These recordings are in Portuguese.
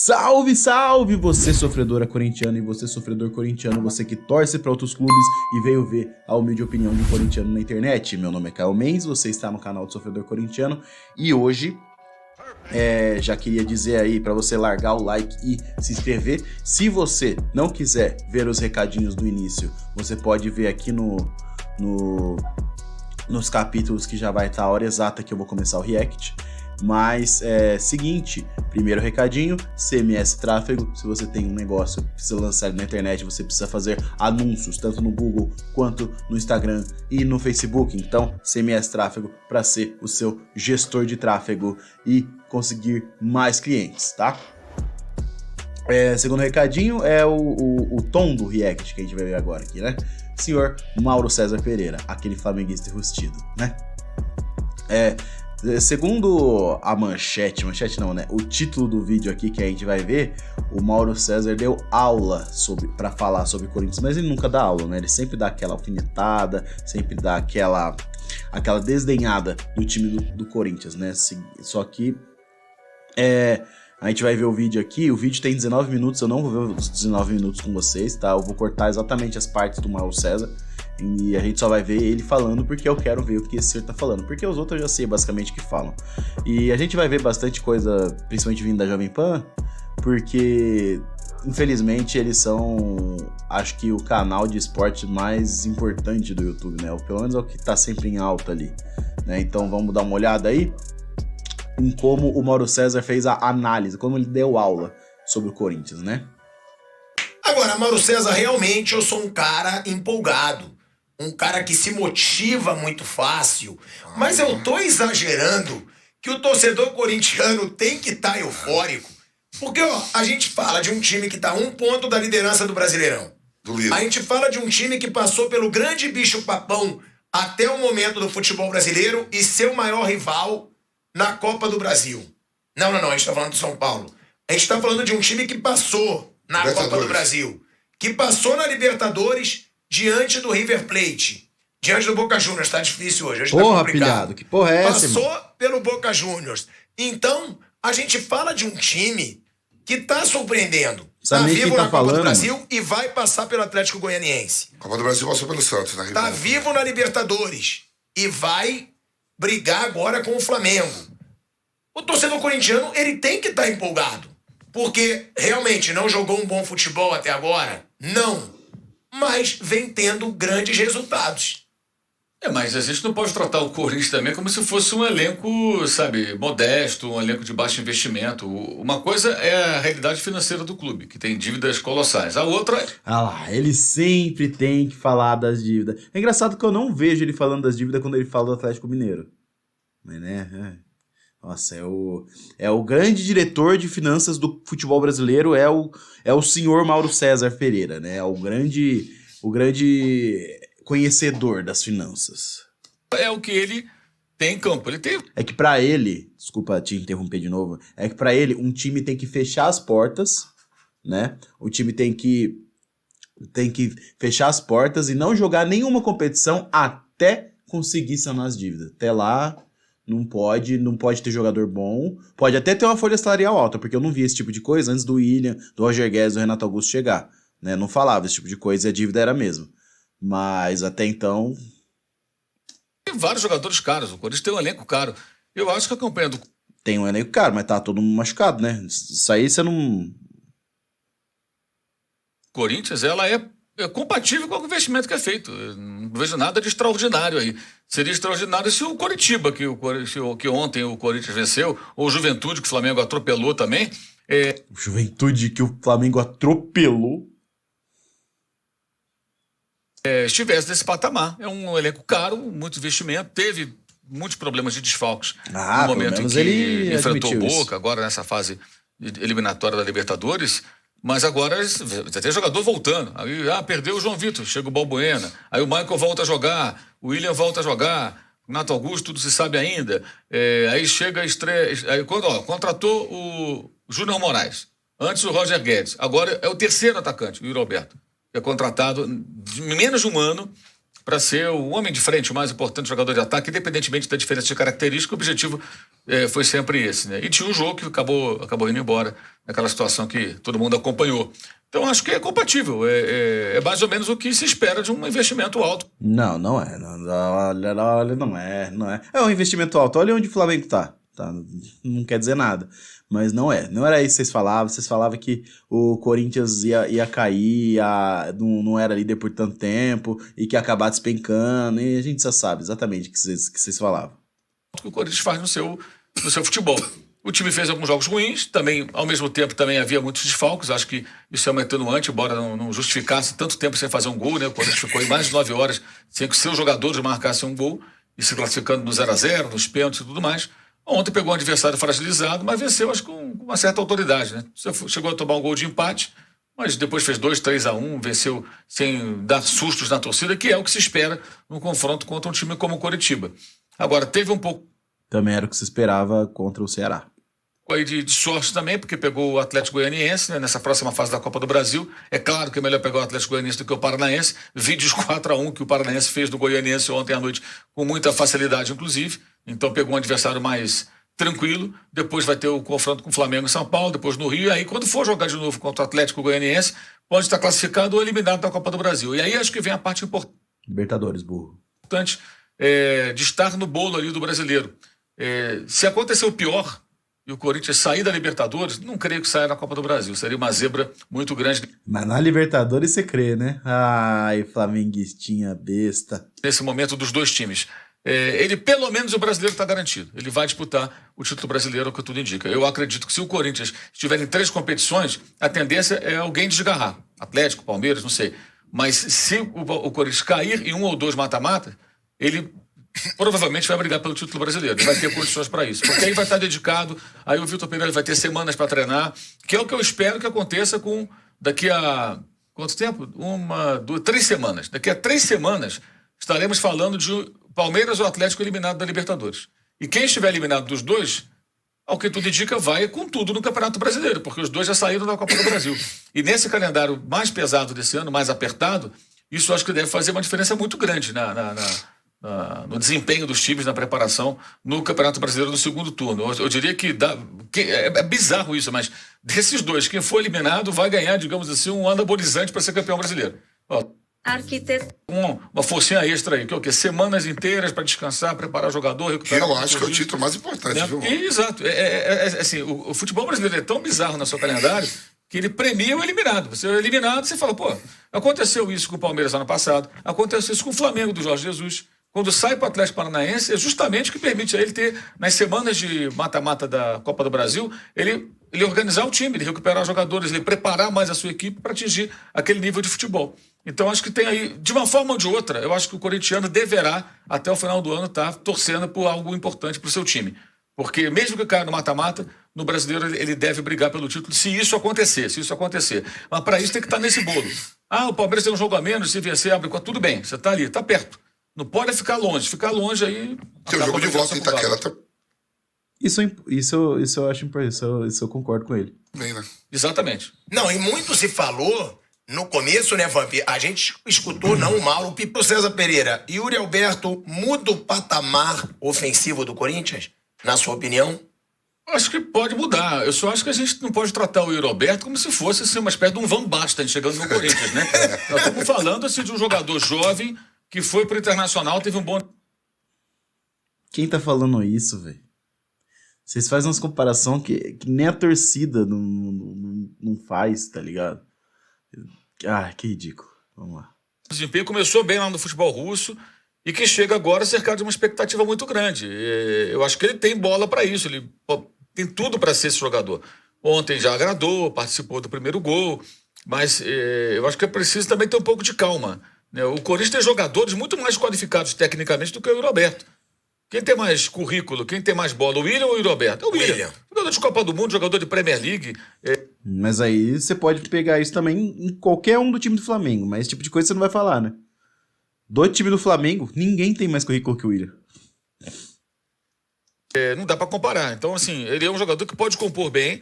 Salve, salve! Você sofredora corintiana e você sofredor corintiano, você que torce para outros clubes e veio ver a humilde opinião de um corintiano na internet. Meu nome é Caio Mendes, você está no canal do Sofredor Corintiano e hoje já queria dizer aí para você largar o like e se inscrever. Se você não quiser ver os recadinhos do início, você pode ver aqui nos capítulos que já vai estar a hora exata que eu vou começar o react. Mas seguinte, primeiro recadinho, CMS Tráfego. Se você tem um negócio que precisa lançar na internet, você precisa fazer anúncios tanto no Google quanto no Instagram e no Facebook. Então, CMS Tráfego para ser o seu gestor de tráfego e conseguir mais clientes, tá? Segundo recadinho é o tom do react que a gente vai ver agora aqui, né? Senhor Mauro César Pereira, aquele flamenguista enrustido, né? Segundo a manchete não, né? O título do vídeo aqui que a gente vai ver, o Mauro César deu aula pra falar sobre Corinthians, mas ele nunca dá aula, né? Ele sempre dá aquela alfinetada, sempre dá aquela desdenhada do time do Corinthians, né? Só que a gente vai ver o vídeo aqui, o vídeo tem 19 minutos, eu não vou ver os 19 minutos com vocês, tá? Eu vou cortar exatamente as partes do Mauro César. E a gente só vai ver ele falando porque eu quero ver o que esse senhor tá falando. Porque os outros eu já sei basicamente o que falam. E a gente vai ver bastante coisa, principalmente vindo da Jovem Pan, porque infelizmente eles são, acho que, o canal de esporte mais importante do YouTube, né? Ou pelo menos é o que tá sempre em alta ali, né? Então vamos dar uma olhada aí em como o Mauro César fez a análise, como ele deu aula sobre o Corinthians, né? Agora, Mauro César, realmente eu sou um cara empolgado. Um cara que se motiva muito fácil, mas eu tô exagerando que o torcedor corintiano tem que estar eufórico, porque a gente fala de um time que tá a 1 ponto da liderança do Brasileirão. A gente fala de um time que passou pelo grande bicho-papão até o momento do futebol brasileiro e seu maior rival na Copa do Brasil. Não, a gente tá falando de São Paulo. A gente tá falando de um time que passou na Copa do Brasil, que passou na Libertadores diante do River Plate, diante do Boca Juniors. Tá difícil hoje Porra, tá complicado. pilhado, que porra é essa, Passou irmão? pelo Boca Juniors. Então, a gente fala de um time que tá surpreendendo. Sabe tá quem vivo tá na Copa falando, do Brasil e vai passar pelo Atlético Goianiense. Copa do Brasil passou pelo Santos, né? Tá vivo na Libertadores e vai brigar agora com o Flamengo. O torcedor corintiano, ele tem que estar empolgado, porque realmente não jogou um bom futebol até agora? Não. Mas vem tendo grandes resultados. Mas a gente não pode tratar o Corinthians também como se fosse um elenco, sabe, modesto, um elenco de baixo investimento. Uma coisa é a realidade financeira do clube, que tem dívidas colossais. A outra... Ah lá, ele sempre tem que falar das dívidas. É engraçado que eu não vejo ele falando das dívidas quando ele fala do Atlético Mineiro. Mas, né... Nossa, é o grande diretor de finanças do futebol brasileiro, é o senhor Mauro César Pereira, né? É o grande conhecedor das finanças. É o que ele tem em campo. Ele tem... É que pra ele, desculpa te interromper de novo, é que pra ele um time tem que fechar as portas, né? O time tem que fechar as portas e não jogar nenhuma competição até conseguir sanar as dívidas. Até lá... Não pode ter jogador bom. Pode até ter uma folha salarial alta, porque eu não vi esse tipo de coisa antes do William, do Roger Guedes, do Renato Augusto chegar, né? Não falava esse tipo de coisa e a dívida era a mesma. Mas até então... Tem vários jogadores caros. O Corinthians tem um elenco caro. Eu acho que a campanha do... Tem um elenco caro, mas tá todo mundo machucado, né? Isso aí você não... Corinthians, ela é compatível com o investimento que é feito. Eu não vejo nada de extraordinário aí. Seria extraordinário se o Coritiba, que ontem o Corinthians venceu, ou o Juventude, que o Flamengo atropelou também. Juventude que o Flamengo atropelou. Estivesse nesse patamar. É um elenco caro, muito investimento, teve muitos problemas de desfalques no momento em que ele enfrentou o Boca, agora nessa fase eliminatória da Libertadores. Mas agora já tem jogador voltando. Aí, perdeu o João Vitor, chega o Balbuena. Aí o Michael volta a jogar, o William volta a jogar, o Renato Augusto, tudo se sabe ainda. Aí chega a estreia. Aí, contratou o Júnior Moraes. Antes o Roger Guedes. Agora é o terceiro atacante, o Yuri Alberto, que é contratado em menos de um ano para ser o homem de frente, o mais importante jogador de ataque, independentemente da diferença de característica. O objetivo foi sempre esse, né? E tinha um jogo que acabou indo embora, naquela situação que todo mundo acompanhou. Então, acho que é compatível. É mais ou menos o que se espera de um investimento alto. Não é. Olha, não é. É um investimento alto. Olha onde o Flamengo tá. Não quer dizer nada. Mas não é. Não era isso que vocês falavam. Vocês falavam que o Corinthians ia cair, não era líder por tanto tempo, e que ia acabar despencando. E a gente já sabe exatamente o que vocês falavam. O que o Corinthians faz no seu futebol. O time fez alguns jogos ruins, também, ao mesmo tempo, também havia muitos desfalques. Acho que isso é uma atenuante, embora não justificasse tanto tempo sem fazer um gol, né? O Corinthians ficou em mais de 9 horas sem que seus jogadores marcassem um gol e se classificando no 0-0, nos pênaltis e tudo mais. Ontem pegou um adversário fragilizado, mas venceu, acho que com uma certa autoridade, né? Chegou a tomar um gol de empate, mas depois fez 2-3-1, venceu sem dar sustos na torcida, que é o que se espera num confronto contra um time como o Coritiba. Agora, teve um pouco... Também era o que se esperava contra o Ceará. Aí de sorte também, porque pegou o Atlético Goianiense, né, nessa próxima fase da Copa do Brasil. É claro que é melhor pegar o Atlético Goianiense do que o Paranaense. Vídeos 4-1 que o Paranaense fez do Goianiense ontem à noite com muita facilidade, inclusive. Então pegou um adversário mais tranquilo. Depois vai ter o confronto com o Flamengo em São Paulo, depois no Rio. E aí, quando for jogar de novo contra o Atlético Goianiense, pode estar classificado ou eliminado da Copa do Brasil. E aí acho que vem a parte importante. Libertadores, burro. De estar no bolo ali do brasileiro. Se acontecer o pior e o Corinthians sair da Libertadores, não creio que saia na Copa do Brasil. Seria uma zebra muito grande. Mas na Libertadores você crê, né? Ai, flamenguistinha besta. Nesse momento dos dois times. Ele, pelo menos, o brasileiro está garantido. Ele vai disputar o título brasileiro, é o que tudo indica. Eu acredito que se o Corinthians estiver em 3 competições, a tendência é alguém desgarrar. Atlético, Palmeiras, não sei. Mas se o Corinthians cair em 1 ou 2 mata-mata, ele provavelmente vai brigar pelo título brasileiro. Ele vai ter condições para isso. Porque aí vai estar dedicado, aí o Vitor Pereira vai ter semanas para treinar, que é o que eu espero que aconteça daqui a... Quanto tempo? 1, 2, 3 semanas. Daqui a 3 semanas estaremos falando de Palmeiras ou Atlético eliminado da Libertadores. E quem estiver eliminado dos dois, ao que tudo indica, vai com tudo no Campeonato Brasileiro, porque os dois já saíram da Copa do Brasil. E nesse calendário mais pesado desse ano, mais apertado, isso acho que deve fazer uma diferença muito grande no desempenho dos times, na preparação no Campeonato Brasileiro no segundo turno. Eu diria que é bizarro isso, mas desses dois, quem for eliminado vai ganhar, digamos assim, um anabolizante para ser campeão brasileiro. Arquiteto. Uma forcinha extra aí, que é o quê? Semanas inteiras para descansar, preparar o jogador, recuperar. Eu acho que é o título mais importante, né? viu? Exato. Assim, o futebol brasileiro é tão bizarro no seu calendário que ele premia o eliminado. Você é eliminado, você fala, pô, aconteceu isso com o Palmeiras ano passado, aconteceu isso com o Flamengo do Jorge Jesus. Quando sai para o Atlético Paranaense, é justamente o que permite a ele ter, nas semanas de mata-mata da Copa do Brasil, ele organizar o time, ele recuperar os jogadores, ele preparar mais a sua equipe para atingir aquele nível de futebol. Então, acho que tem aí, de uma forma ou de outra, eu acho que o corintiano deverá, até o final do ano, estar torcendo por algo importante para o seu time. Porque mesmo que caia no mata-mata, no brasileiro ele deve brigar pelo título, se isso acontecer. Mas para isso tem que estar nesse bolo. O Palmeiras tem um jogo a menos, se vencer, abre, tudo bem, você está ali, está perto. Não pode ficar longe. Ficar longe aí... Tem o jogo de volta em Itaquera. Isso eu acho importante. Isso eu concordo com ele. Bem, né? Exatamente. Não, e muito se falou no começo, né, Vamp? A gente escutou, não o Mauro, o Pipo César Pereira. Yuri Alberto muda o patamar ofensivo do Corinthians, na sua opinião? Acho que pode mudar. Eu só acho que a gente não pode tratar o Yuri Alberto como se fosse assim, uma espécie de um Van Basten chegando no Corinthians, né? Nós estamos falando assim, de um jogador jovem que foi pro Internacional, teve um bom... Quem tá falando isso, velho? Vocês fazem umas comparações que nem a torcida não faz, tá ligado? Que ridículo. Vamos lá. O desempenho começou bem lá no futebol russo e que chega agora cercado de uma expectativa muito grande. Eu acho que ele tem bola para isso, ele tem tudo para ser esse jogador. Ontem já agradou, participou do primeiro gol, mas eu acho que é preciso também ter um pouco de calma. O Corinthians tem jogadores muito mais qualificados tecnicamente do que o Yuri Alberto. Quem tem mais currículo, quem tem mais bola, o William ou o Yuri Alberto? É o William. Jogador de Copa do Mundo, jogador de Premier League. Mas aí você pode pegar isso também em qualquer um do time do Flamengo, mas esse tipo de coisa você não vai falar, né? Do time do Flamengo, ninguém tem mais currículo que o William. Não dá pra comparar. Então, assim, ele é um jogador que pode compor bem.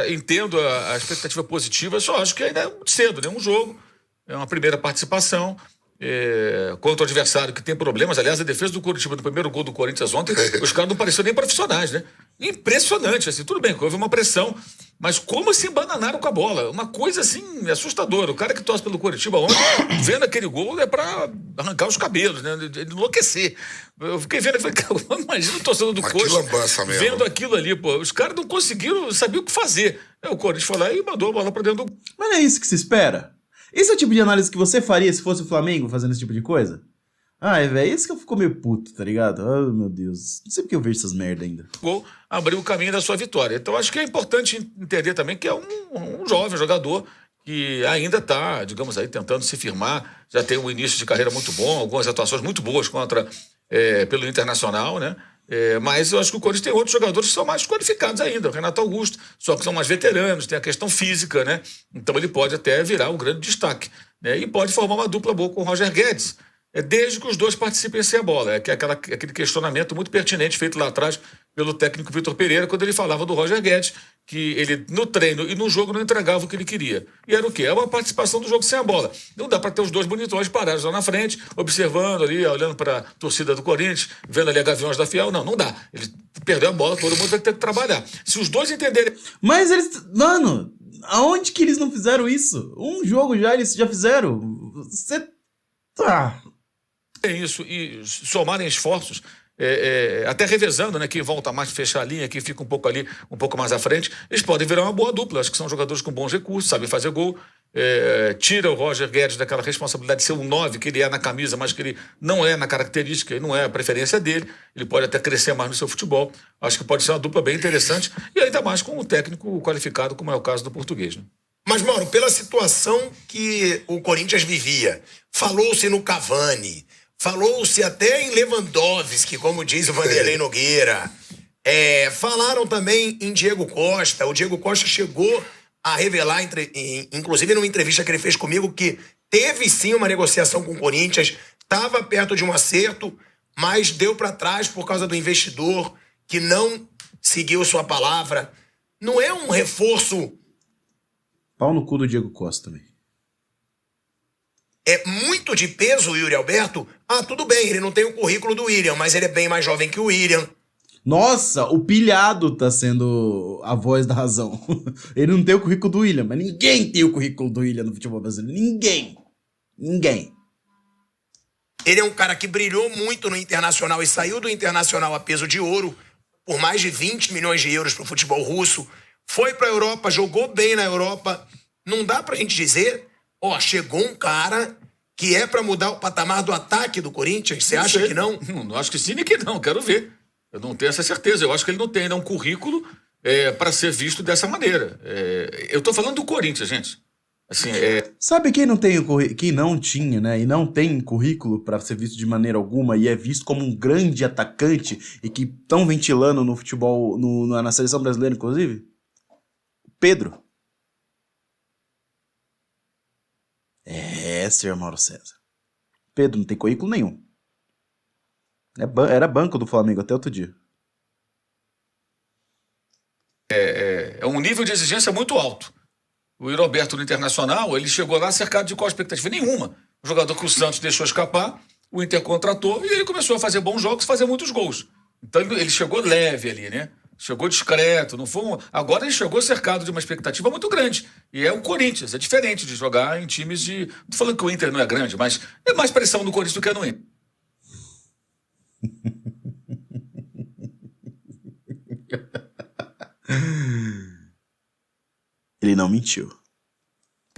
Entendo a expectativa positiva, só acho que ainda é muito cedo, né? Um jogo, é uma primeira participação. contra o adversário que tem problemas. Aliás, a defesa do Coritiba, do primeiro gol do Corinthians ontem, os caras não pareciam nem profissionais, né? Impressionante, assim, tudo bem, houve uma pressão, mas como se embananaram com a bola? Uma coisa, assim, assustadora. O cara que torce pelo Coritiba ontem, vendo aquele gol, é pra arrancar os cabelos, né? Enlouquecer. Eu fiquei vendo, falei, cara, imagina o torcedor do Coxa vendo aquilo ali, pô. Os caras não conseguiram saber o que fazer. O Corinthians foi lá e mandou a bola pra dentro do... Mas não é isso que se espera? Esse é o tipo de análise que você faria se fosse o Flamengo fazendo esse tipo de coisa? Ai, velho, esse que eu fico meio puto, tá ligado? Oh, meu Deus. Não sei porque eu vejo essas merda ainda. Gol abriu o caminho da sua vitória. Então, acho que é importante entender também que é um jovem jogador que ainda está, digamos aí, tentando se firmar. Já tem um início de carreira muito bom, algumas atuações muito boas pelo Internacional, né? Mas eu acho que o Corinthians tem outros jogadores que são mais qualificados ainda. O Renato Augusto, só que são mais veteranos, tem a questão física, né? Então ele pode até virar um grande destaque, né? E pode formar uma dupla boa com o Roger Guedes, desde que os dois participem sem a bola. Aquele questionamento muito pertinente feito lá atrás pelo técnico Vitor Pereira, quando ele falava do Roger Guedes, que ele no treino e no jogo não entregava o que ele queria. E era o quê? É uma participação do jogo sem a bola. Não dá para ter os dois bonitões parados lá na frente, observando ali, olhando para a torcida do Corinthians, vendo ali a Gaviões da Fiel. Não dá. Ele perdeu a bola, todo mundo vai ter que trabalhar. Se os dois entenderem... Mas eles... Mano, aonde que eles não fizeram isso? Um jogo já eles já fizeram. Você... Tá... isso e somarem esforços, até revezando, né, que volta mais fechar a linha, que fica um pouco ali, um pouco mais à frente, eles podem virar uma boa dupla. Acho que são jogadores com bons recursos, sabem fazer gol, tira o Roger Guedes daquela responsabilidade de ser um 9, que ele é na camisa, mas que ele não é na característica, ele não é a preferência dele. Ele pode até crescer mais no seu futebol. Acho que pode ser uma dupla bem interessante, e ainda mais com um técnico qualificado, como é o caso do português, né? Mas, Mauro, pela situação que o Corinthians vivia, falou-se no Cavani, falou-se até em Lewandowski, como diz o Vanderlei Nogueira. Falaram também em Diego Costa. O Diego Costa chegou a revelar, inclusive numa entrevista que ele fez comigo, que teve sim uma negociação com o Corinthians, estava perto de um acerto, mas deu para trás por causa do investidor que não seguiu sua palavra. Não é um reforço... Pau no cu do Diego Costa também. É muito de peso o Yuri Alberto? Tudo bem, ele não tem o currículo do William, mas ele é bem mais jovem que o William. Nossa, o pilhado tá sendo a voz da razão. Ele não tem o currículo do William, mas ninguém tem o currículo do William no futebol brasileiro. Ninguém. Ele é um cara que brilhou muito no Internacional e saiu do Internacional a peso de ouro, por mais de 20 milhões de euros pro futebol russo. Foi pra Europa, jogou bem na Europa. Não dá pra gente dizer... chegou um cara que é pra mudar o patamar do ataque do Corinthians. Você acha que não? Não acho que sim nem que não, quero ver. Eu não tenho essa certeza. Eu acho que ele não tem ainda um currículo para ser visto dessa maneira. Eu tô falando do Corinthians, gente. Assim, Sabe quem não tem quem não tinha, né? E não tem currículo para ser visto de maneira alguma e é visto como um grande atacante e que estão ventilando no futebol, na seleção brasileira, inclusive? Pedro. Senhor Mauro César. Pedro não tem currículo nenhum. Era banco do Flamengo até outro dia. É um nível de exigência muito alto. O Yuri Alberto no Internacional, ele chegou lá cercado de qual expectativa? Nenhuma. O jogador que o Santos deixou escapar, o Inter contratou e ele começou a fazer bons jogos, fazer muitos gols. Então ele chegou leve ali, né? Chegou discreto, não foi agora ele chegou cercado de uma expectativa muito grande. E é o Corinthians, é diferente de jogar em times de... Não tô falando que o Inter não é grande, mas é mais pressão no Corinthians do que no Inter. Ele não mentiu.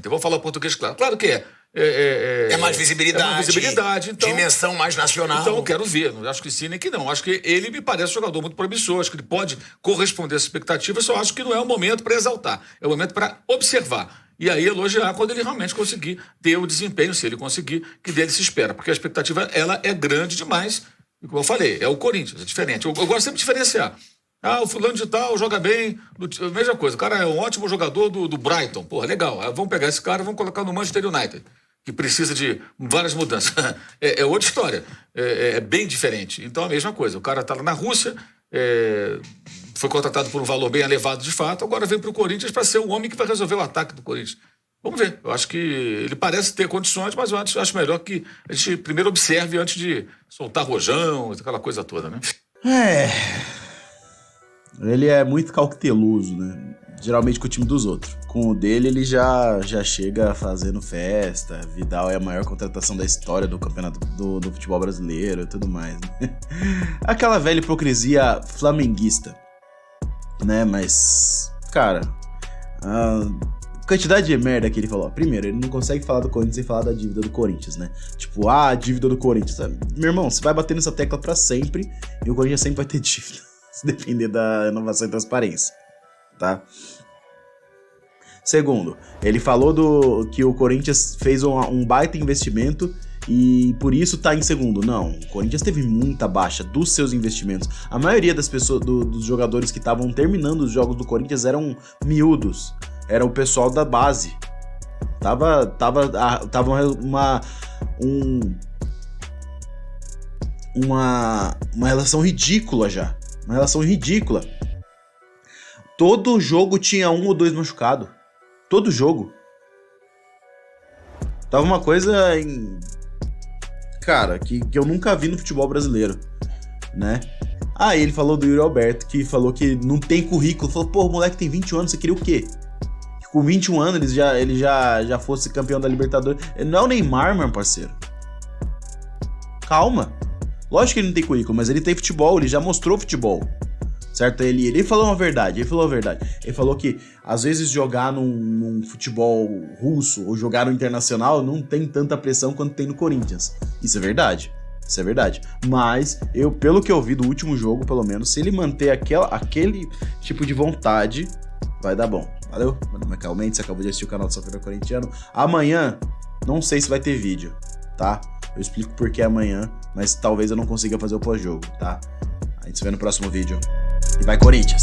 Eu vou falar português claro. Claro que é. É mais visibilidade. É mais visibilidade. Então, dimensão mais nacional. Então eu quero ver. Não acho que sim nem que não. Acho que ele me parece um jogador muito promissor. Acho que ele pode corresponder a essa expectativa. Só acho que não é o momento para exaltar. É o momento para observar. E aí elogiar quando ele realmente conseguir ter o desempenho, se ele conseguir, que dele se espera. Porque a expectativa, ela é grande demais. E como eu falei, é o Corinthians, é diferente. Eu gosto sempre de diferenciar. O fulano de tal joga bem. Mesma coisa, o cara é um ótimo jogador do Brighton. Porra, legal. Vamos pegar esse cara e vamos colocar no Manchester United, que precisa de várias mudanças. É outra história. É bem diferente. Então, a mesma coisa. O cara está lá na Rússia, foi contratado por um valor bem elevado de fato, agora vem para o Corinthians para ser o homem que vai resolver o ataque do Corinthians. Vamos ver. Eu acho que ele parece ter condições, mas eu acho melhor que a gente primeiro observe antes de soltar rojão, aquela coisa toda, né? Ele é muito cauteloso, né? Geralmente com o time dos outros. Com o dele, ele já chega fazendo festa. Vidal é a maior contratação da história do campeonato do futebol brasileiro e tudo mais, né? Aquela velha hipocrisia flamenguista, né? Mas, cara, a quantidade de merda que ele falou. Primeiro, ele não consegue falar do Corinthians sem falar da dívida do Corinthians, né? Tipo, a dívida do Corinthians. Meu irmão, você vai bater nessa tecla pra sempre e o Corinthians sempre vai ter dívida. Se depender da inovação e transparência, tá? Segundo, ele falou que o Corinthians fez um baita investimento e por isso tá em segundo. Não, o Corinthians teve muita baixa dos seus investimentos. A maioria das pessoas, dos jogadores que estavam terminando os jogos do Corinthians eram miúdos. Era o pessoal da base. Tava uma relação ridícula já. Uma relação ridícula. Todo jogo tinha 1 ou 2 machucados. Todo jogo. Tava uma coisa, cara, que eu nunca vi no futebol brasileiro, né? Aí ele falou do Yuri Alberto, que falou que não tem currículo. Falou, pô, o moleque tem 21 anos, você queria o quê? Que com 21 anos ele já fosse campeão da Libertadores. Ele não é o Neymar, meu parceiro. Calma. Lógico que ele não tem currículo, mas ele tem futebol, ele já mostrou futebol. Certo? Ele falou a verdade, Ele falou que, às vezes, jogar num futebol russo ou jogar no Internacional não tem tanta pressão quanto tem no Corinthians. Isso é verdade. Mas, pelo que eu vi do último jogo, pelo menos, se ele manter aquele tipo de vontade, vai dar bom. Valeu? Meu nome é Caio Mendes, você acabou de assistir o canal do Sofredor Corintiano. Amanhã, não sei se vai ter vídeo, tá? Eu explico por que amanhã, mas talvez eu não consiga fazer o pós-jogo, tá? A gente se vê no próximo vídeo. E vai, Corinthians!